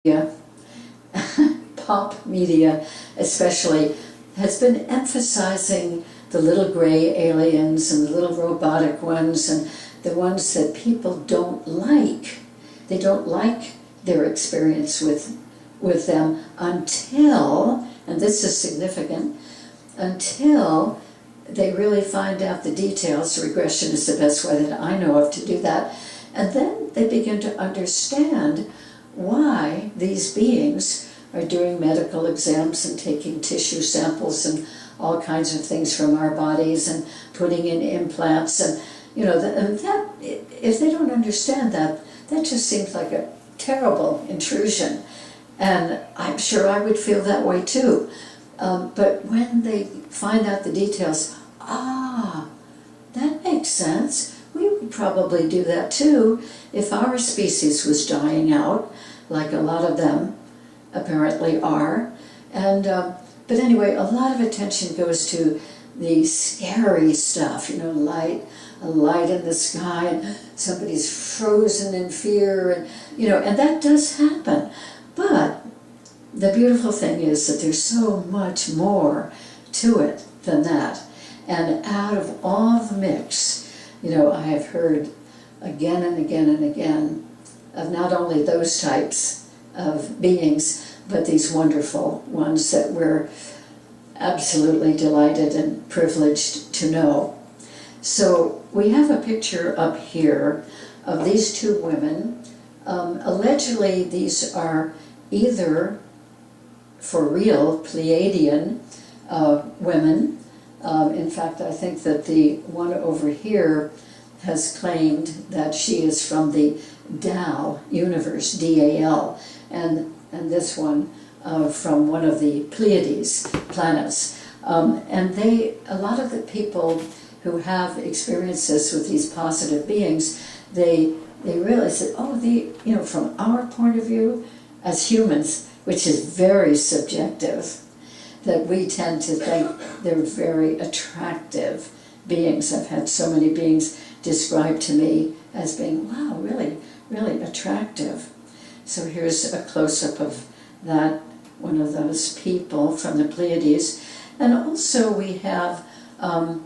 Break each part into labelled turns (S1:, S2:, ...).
S1: Yeah, pop media especially has been emphasizing the little gray aliens and the little robotic ones and the ones that people don't like. They don't like their experience with them until, and this is significant, until they really find out the details. Regression is the best way that I know of to do that. And then they begin to understand why these beings are doing medical exams and taking tissue samples and all kinds of things from our bodies and putting in implants. And that if they don't understand that, that just seems like a terrible intrusion. And I'm sure I would feel that way too. But when they find out the details, that makes sense. We would probably do that too if our species was dying out, like a lot of them apparently are. And but anyway, a lot of attention goes to the scary stuff, a light in the sky, and somebody's frozen in fear, and that does happen. But the beautiful thing is that there's so much more to it than that. And out of all the mix, I have heard again and again and again of not only those types of beings, but these wonderful ones that we're absolutely delighted and privileged to know. So we have a picture up here of these two women. Allegedly, these are either for real Pleiadian women. In fact, I think that the one over here has claimed that she is from the Dal universe, D-A-L, and this one from one of the Pleiades planets. And a lot of the people who have experiences with these positive beings, they realize that, from our point of view as humans, which is very subjective, that we tend to think they're very attractive beings. I've had so many beings described to me as being, wow, really, really attractive. So here's a close-up of that, one of those people from the Pleiades. And also we have a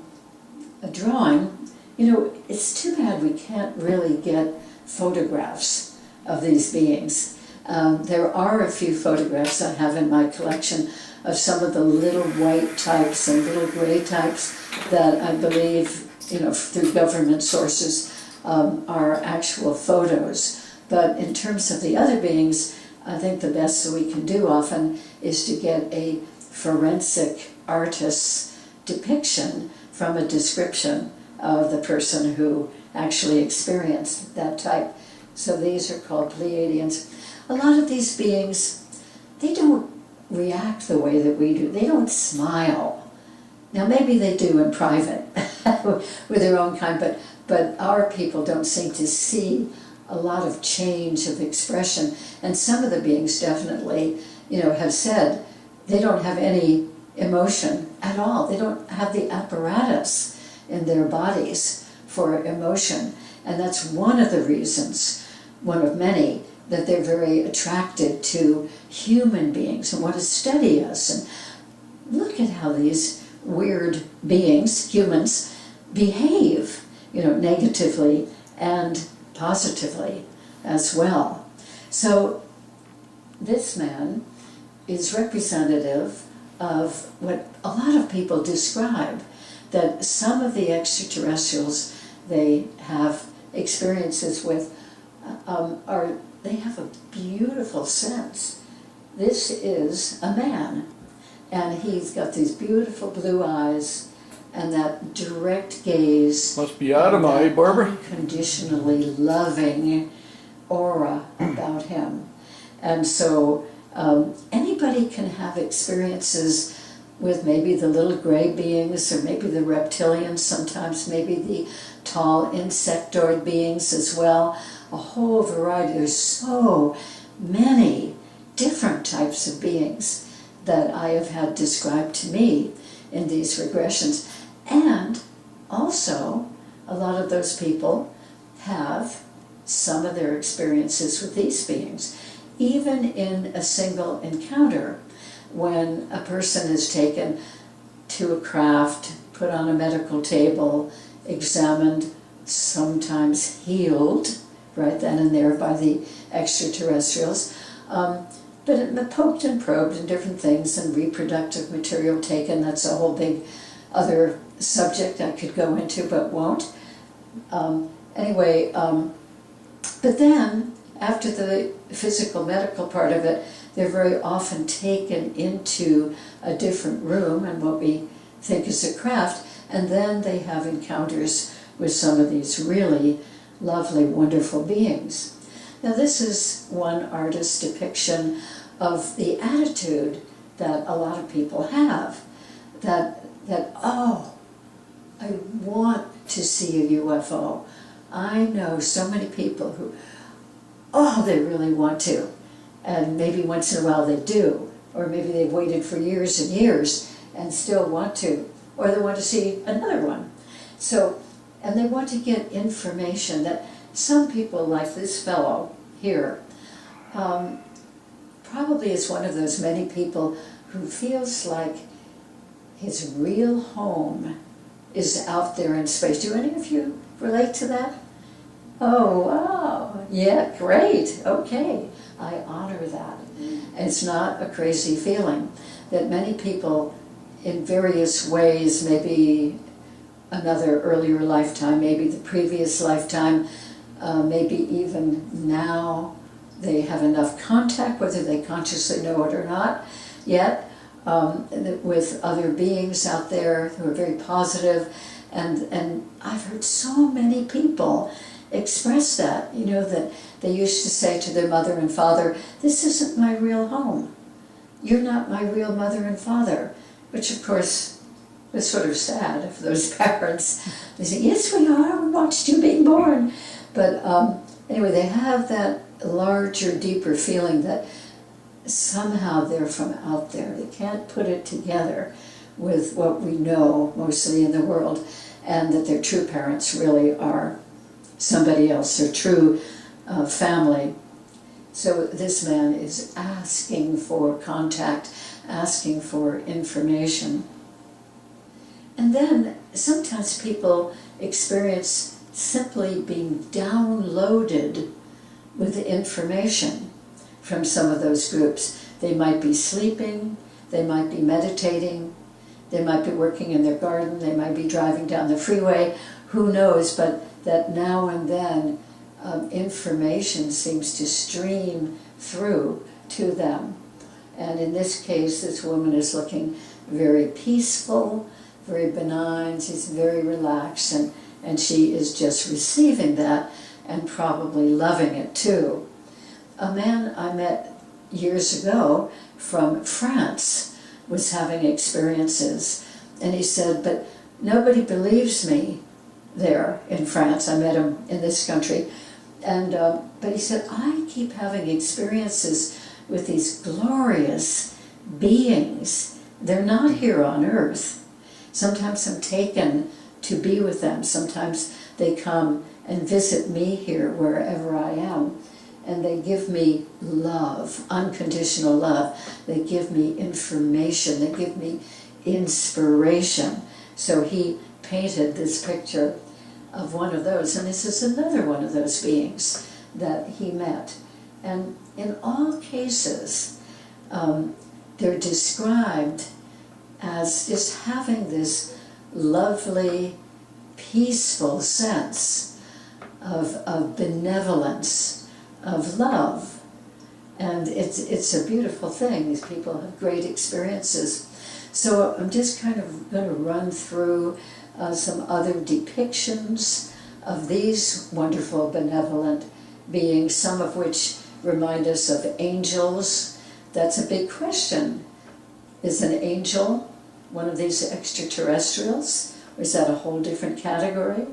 S1: drawing. It's too bad we can't really get photographs of these beings. There are a few photographs I have in my collection of some of the little white types and little gray types that I believe, through government sources, are actual photos. But in terms of the other beings, I think the best that we can do often is to get a forensic artist's depiction from a description of the person who actually experienced that type. So these are called Pleiadians. A lot of these beings, they don't react the way that we do. They don't smile. Now maybe they do in private with their own kind, but our people don't seem to see a lot of change of expression. And some of the beings definitely, have said they don't have any emotion at all. They don't have the apparatus in their bodies for emotion. And that's one of the reasons, one of many, that they're very attracted to human beings and want to study us. And look at how these weird beings, humans, behave, negatively and positively as well. So this man is representative of what a lot of people describe, that some of the extraterrestrials they have experiences with they have a beautiful sense. This is a man, and he's got these beautiful blue eyes and that direct gaze.
S2: Must be Adama, eh, Barbara?
S1: Unconditionally loving aura about him. And so anybody can have experiences with maybe the little gray beings, or maybe the reptilians, sometimes maybe the tall insectoid beings as well. A whole variety. There's so many different types of beings that I have had described to me in these regressions. And also, a lot of those people have some of their experiences with these beings. even in a single encounter, when a person is taken to a craft, put on a medical table, examined, sometimes healed, right then and there by the extraterrestrials, but poked and probed in different things, and reproductive material taken. That's a whole big other subject I could go into but won't. Anyway, but then after the physical medical part of it, they're very often taken into a different room and what we think is a craft, and then they have encounters with some of these really lovely, wonderful beings. Now this is one artist's depiction of the attitude that a lot of people have, that oh, I want to see a UFO. I know so many people who, oh, they really want to, and maybe once in a while they do, or maybe they've waited for years and years and still want to, or they want to see another one. So, and they want to get information that some people, like this fellow here, probably is one of those many people who feels like his real home is out there in space. Do any of you relate to that? Oh, wow, yeah, great, okay. I honor that. It's not a crazy feeling that many people in various ways, maybe another earlier lifetime, maybe the previous lifetime, maybe even now, they have enough contact, whether they consciously know it or not yet, with other beings out there who are very positive. And I've heard so many people express that, you know, that they used to say to their mother and father, this isn't my real home. You're not my real mother and father. Which of course was sort of sad for those parents. They say, yes we are, we watched you being born. But anyway, they have that larger, deeper feeling that somehow they're from out there. They can't put it together with what we know mostly in the world, and that their true parents really are somebody else, their true family. So this man is asking for contact, asking for information. And then sometimes people experience simply being downloaded with the information from some of those groups. They might be sleeping, they might be meditating, they might be working in their garden, they might be driving down the freeway, who knows, but that now and then information seems to stream through to them. And in this case, this woman is looking very peaceful, very benign, she's very relaxed, and she is just receiving that and probably loving it too. A man I met years ago from France was having experiences, and he said, but nobody believes me there in France. I met him in this country, and but he said, I keep having experiences with these glorious beings. They're not here on earth. Sometimes I'm taken to be with them. Sometimes they come and visit me here wherever I am, and they give me love, unconditional love. They give me information, they give me inspiration. So he painted this picture of one of those, and this is another one of those beings that he met. And in all cases, they're described as just having this lovely, peaceful sense of benevolence, of love. And it's a beautiful thing. These people have great experiences. So I'm just kind of going to run through some other depictions of these wonderful, benevolent beings, some of which remind us of angels. That's a big question. Is an angel one of these extraterrestrials? Or is that a whole different category?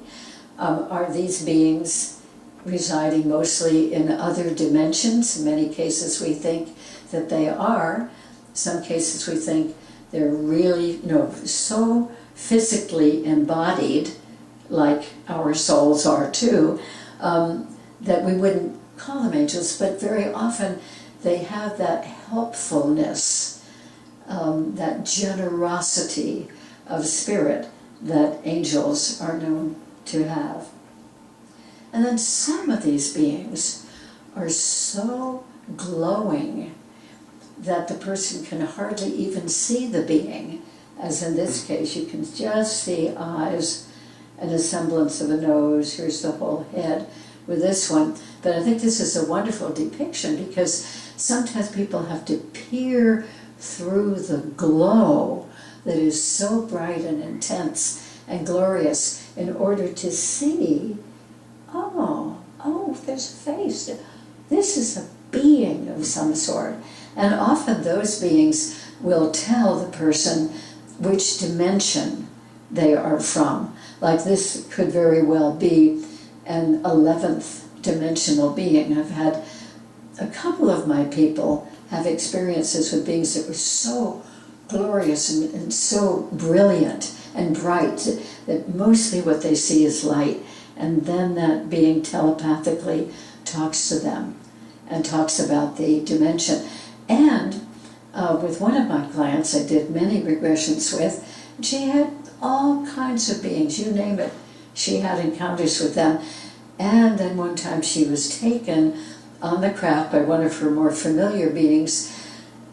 S1: Are these beings residing mostly in other dimensions? In many cases we think that they are. Some cases we think they're really, so physically embodied, like our souls are too, that we wouldn't call them angels, but very often they have that helpfulness, that generosity of spirit that angels are known to have. And then some of these beings are so glowing that the person can hardly even see the being, as in this case, you can just see eyes and a semblance of a nose. Here's the whole head with this one. But I think this is a wonderful depiction, because sometimes people have to peer through the glow that is so bright and intense and glorious in order to see, oh, there's a face. This is a being of some sort. And often those beings will tell the person which dimension they are from. Like this could very well be an 11th dimensional being. I've had a couple of my people have experiences with beings that were so glorious and so brilliant and bright that mostly what they see is light. And then that being telepathically talks to them and talks about the dimension. And with one of my clients I did many regressions with, she had all kinds of beings, you name it. She had encounters with them. And then one time she was taken on the craft by one of her more familiar beings.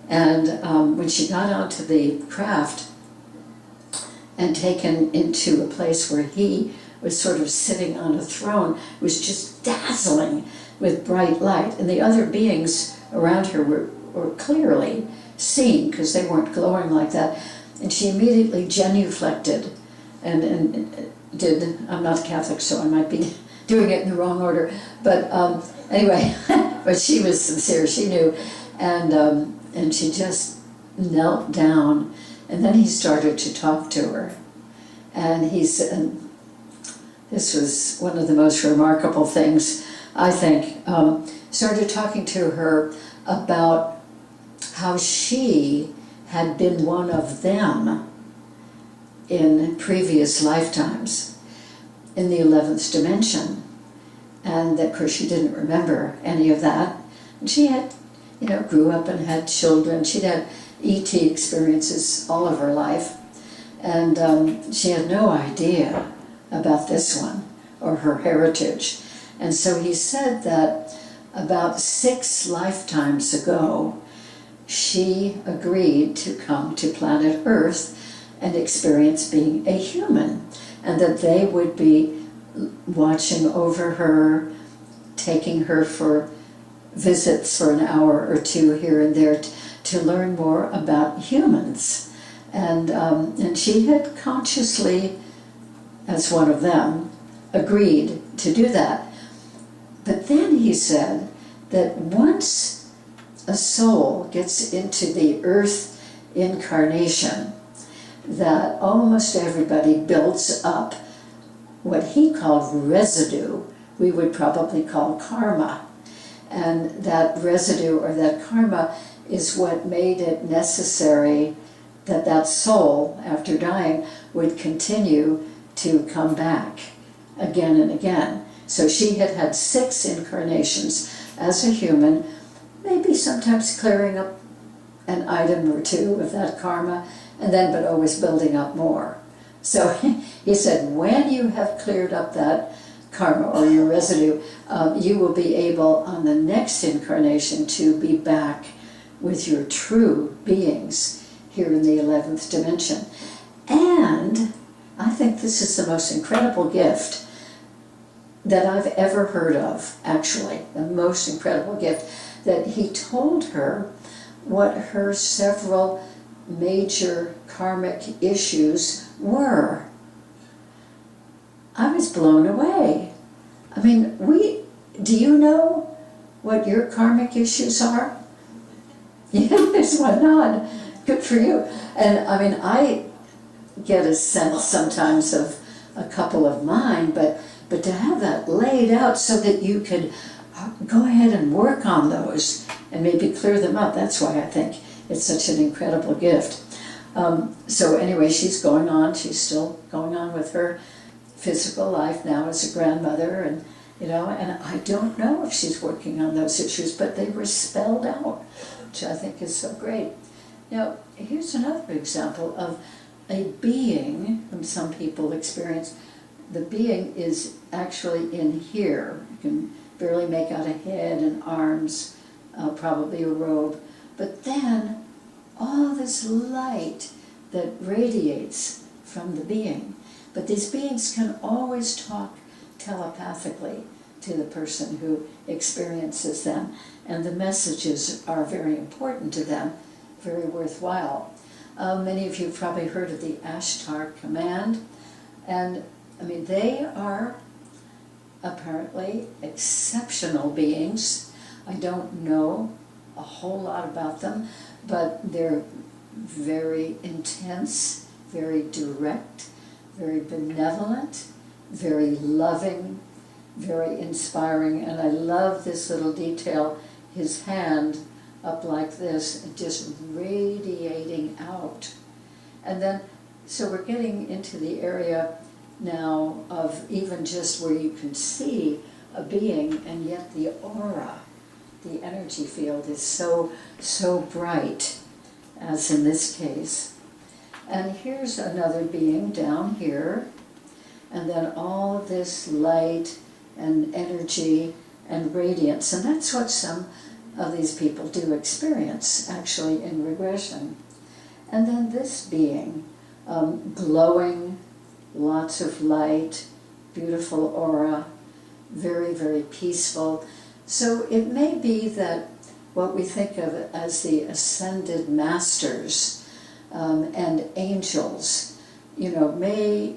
S1: And when she got onto the craft and taken into a place where he was sort of sitting on a throne, it was just dazzling with bright light. And the other beings around her were clearly seen, because they weren't glowing like that. And she immediately genuflected and did, I'm not Catholic, so I might be doing it in the wrong order, but anyway, but she was sincere, she knew, and she just knelt down, and then he started to talk to her, and he said, this was one of the most remarkable things, I think, started talking to her about how she had been one of them in previous lifetimes in the 11th dimension. And of course she didn't remember any of that. And she had, grew up and had children. She'd had ET experiences all of her life. And she had no idea about this one or her heritage. And so he said that about 6 lifetimes ago, she agreed to come to planet Earth and experience being a human, and that they would be watching over her, taking her for visits for an hour or two here and there to learn more about humans. And she had consciously, as one of them, agreed to do that. But then he said that once a soul gets into the Earth incarnation, that almost everybody builds up what he called residue, we would probably call karma. And that residue or that karma is what made it necessary that that soul, after dying, would continue to come back again and again. So she had had 6 incarnations as a human, maybe sometimes clearing up an item or two of that karma, and then but always building up more. So he said, when you have cleared up that karma or your residue, you will be able on the next incarnation to be back with your true beings here in the 11th dimension. And I think this is the most incredible gift that I've ever heard of, actually, the most incredible gift, that he told her what her several major karmic issues were. I was blown away. I mean, do you know what your karmic issues are? Yes, why not? Good for you. And I mean, I get a sense sometimes of a couple of mine, but to have that laid out so that you could go ahead and work on those and maybe clear them up, that's why I think it's such an incredible gift. So anyway, she's still going on with her physical life now as a grandmother, you know, and I don't know if she's working on those issues, but they were spelled out, which I think is so great. Now, here's another example of a being, and some people experience, the being is actually in here. You can barely make out a head and arms, probably a robe, but then all this light that radiates from the being. But these beings can always talk telepathically to the person who experiences them, and the messages are very important to them, very worthwhile. Many of you have probably heard of the Ashtar command, and I mean, they are apparently exceptional beings. I don't know a whole lot about them, but they're very intense, very direct, very benevolent, very loving, very inspiring. And I love this little detail, his hand up like this, just radiating out. And then, so we're getting into the area now of even just where you can see a being, and yet the aura, the energy field is so bright, as in this case. And here's another being down here, and then all of this light and energy and radiance, and that's what some of these people do experience actually in regression. And then this being, glowing, lots of light, beautiful aura, very, very peaceful. So it may be that what we think of as the ascended masters and angels, you know, may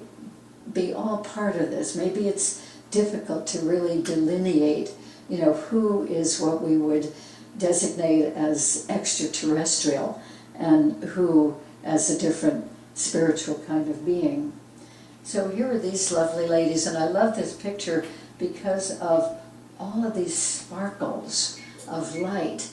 S1: be all part of this. Maybe it's difficult to really delineate, you know, who is what we would designate as extraterrestrial and who as a different spiritual kind of being. So here are these lovely ladies, and I love this picture because of all of these sparkles of light.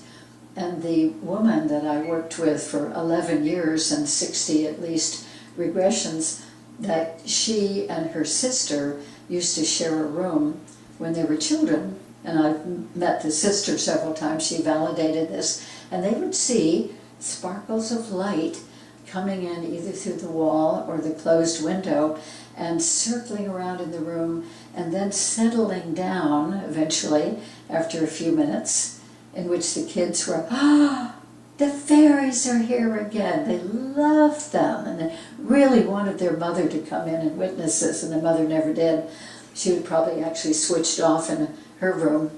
S1: And the woman that I worked with for 11 years and 60 at least regressions, that she and her sister used to share a room when they were children. And I've met the sister several times, she validated this. And they would see sparkles of light coming in either through the wall or the closed window and circling around in the room and then settling down eventually after a few minutes, in which the kids were, the fairies are here again. They loved them and they really wanted their mother to come in and witness this, and the mother never did. She would probably actually switched off in her room,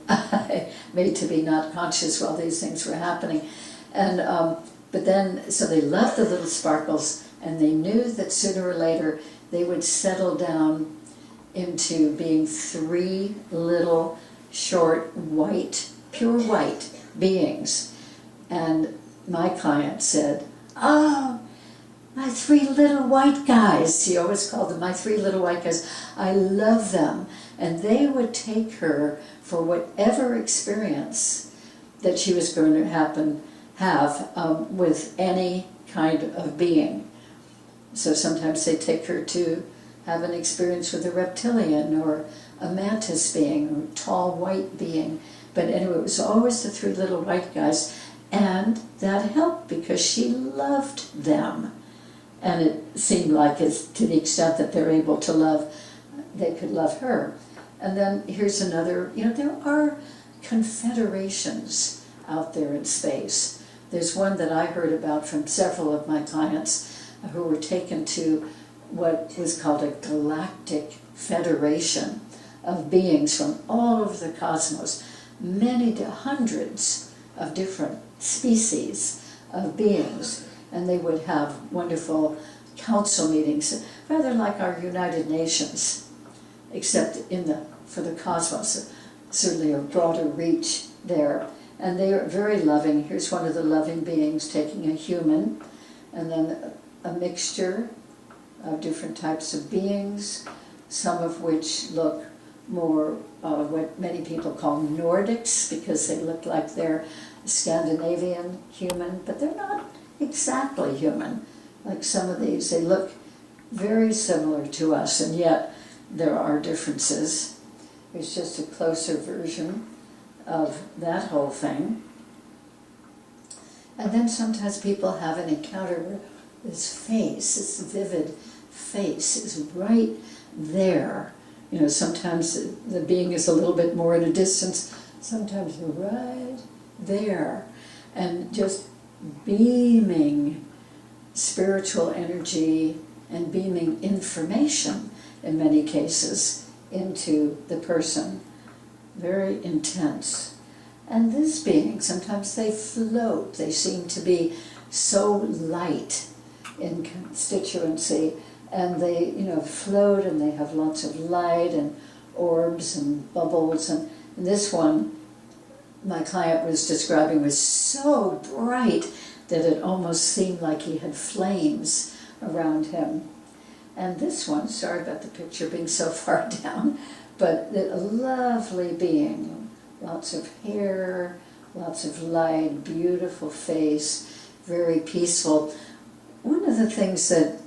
S1: made to be not conscious while these things were happening. And but then, so they loved the little sparkles, and they knew that sooner or later they would settle down into being three little short white, pure white beings. And my client said, "Oh, my three little white guys." She always called them my three little white guys. I love them. And they would take her for whatever experience that she was going to have with any kind of being. So sometimes they take her to have an experience with a reptilian or a mantis being or a tall white being. But anyway, it was always the three little white guys, and that helped because she loved them. And it seemed like it's to the extent that they're able to love, they could love her. And then here's another, you know, there are confederations out there in space. There's one that I heard about from several of my clients who were taken to what was called a galactic federation of beings from all over the cosmos, many to hundreds of different species of beings. And they would have wonderful council meetings, rather like our United Nations, except for the cosmos, certainly a broader reach there. And they are very loving. Here's one of the loving beings taking a human, and then a mixture of different types of beings, some of which look more what many people call Nordics, because they look like they're Scandinavian human, but they're not exactly human. Like some of these, they look very similar to us, and yet there are differences. Here's just a closer version of that whole thing. And then sometimes people have an encounter where this face, this vivid face, is right there. You know, sometimes the being is a little bit more at a distance, sometimes right there, and just beaming spiritual energy and beaming information in many cases into the person. Very intense. And this being, sometimes they float. They seem to be so light in constituency, and they, you know, float, and they have lots of light and orbs and bubbles. And this one, my client was describing, was so bright that it almost seemed like he had flames around him. And this one, sorry about the picture being so far down, but a lovely being, lots of hair, lots of light, beautiful face, very peaceful. One of the things that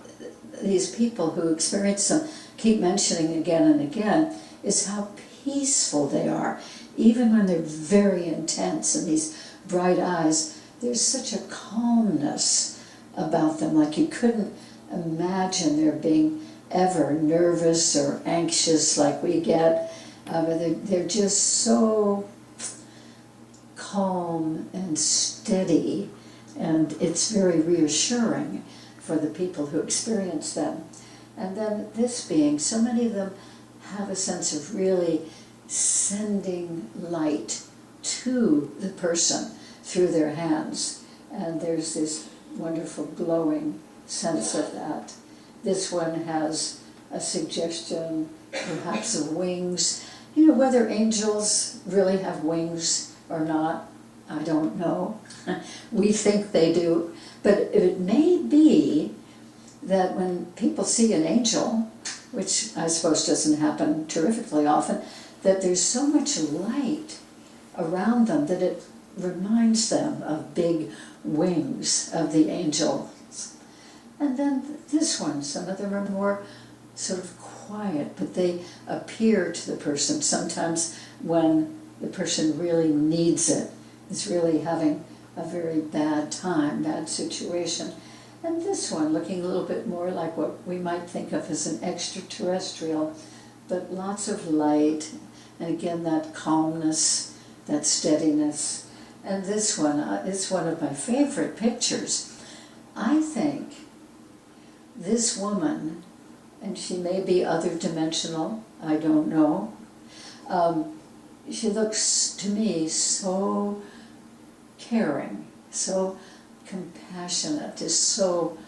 S1: these people who experience them keep mentioning again and again is how peaceful they are. Even when they're very intense and these bright eyes, there's such a calmness about them, like you couldn't imagine there being ever nervous or anxious like we get. They're just so calm and steady, and it's very reassuring for the people who experience them. And then this being, so many of them have a sense of really sending light to the person through their hands, and there's this wonderful glowing sense of that. This one has a suggestion perhaps of wings. You know, whether angels really have wings or not, I don't know. We think they do, but it may be that when people see an angel, which I suppose doesn't happen terrifically often, that there's so much light around them that it reminds them of big wings of the angels. And then this one, some of them are more sort of quiet, but they appear to the person sometimes when the person really needs it, is really having a very bad time, bad situation. And this one, looking a little bit more like what we might think of as an extraterrestrial, but lots of light, and again that calmness, that steadiness. And this one is one of my favorite pictures. I think this woman, and she may be other dimensional, I don't know, she looks to me so caring, so compassionate, is so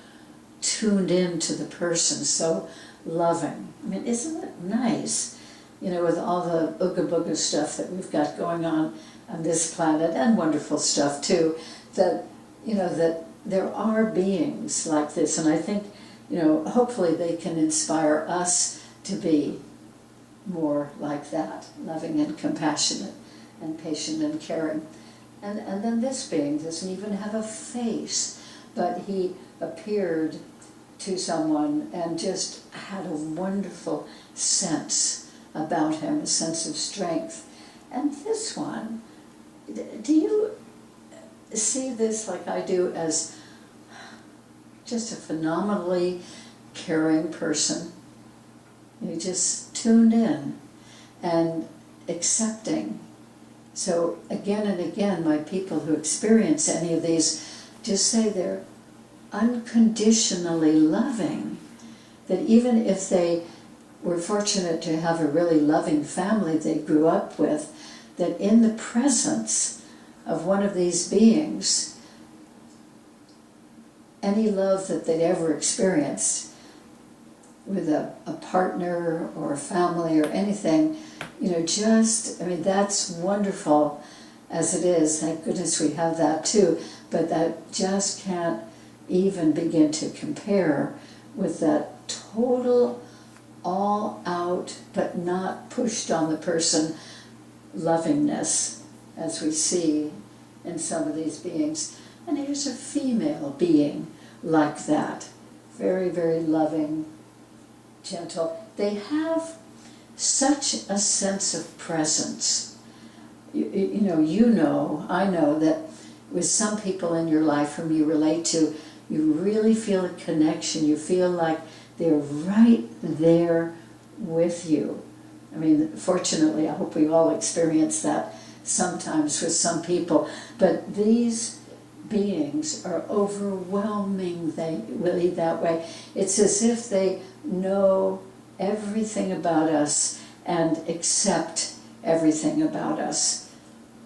S1: tuned in to the person, so loving. I mean, isn't it nice, you know, with all the ooga booga stuff that we've got going on this planet, and wonderful stuff too, that, you know, that there are beings like this, and I think, you know, hopefully they can inspire us to be more like that, loving and compassionate and patient and caring. And then this being doesn't even have a face, but he appeared to someone and just had a wonderful sense about him, a sense of strength. And this one, do you see this like I do as just a phenomenally caring person? You just tuned in and accepting. So again and again, my people who experience any of these just say they're unconditionally loving. That even if they were fortunate to have a really loving family they grew up with, that in the presence of one of these beings, any love that they'd ever experienced with a partner or a family or anything, you know, just, I mean, that's wonderful as it is. Thank goodness we have that too. But that just can't even begin to compare with that total, all out, but not pushed on the person lovingness as we see in some of these beings. And here's a female being like that. Very, very loving, gentle. They have such a sense of presence. I know that with some people in your life whom you relate to, you really feel a connection. You feel like they're right there with you. I mean, fortunately, I hope we all experience that sometimes with some people. But these beings are overwhelmingly that way. It's as if they know everything about us and accept everything about us.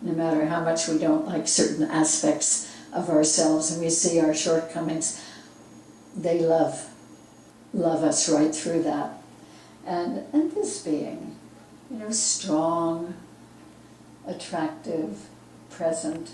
S1: No matter how much we don't like certain aspects of ourselves and we see our shortcomings, they love us right through that. And this being, strong, attractive, present,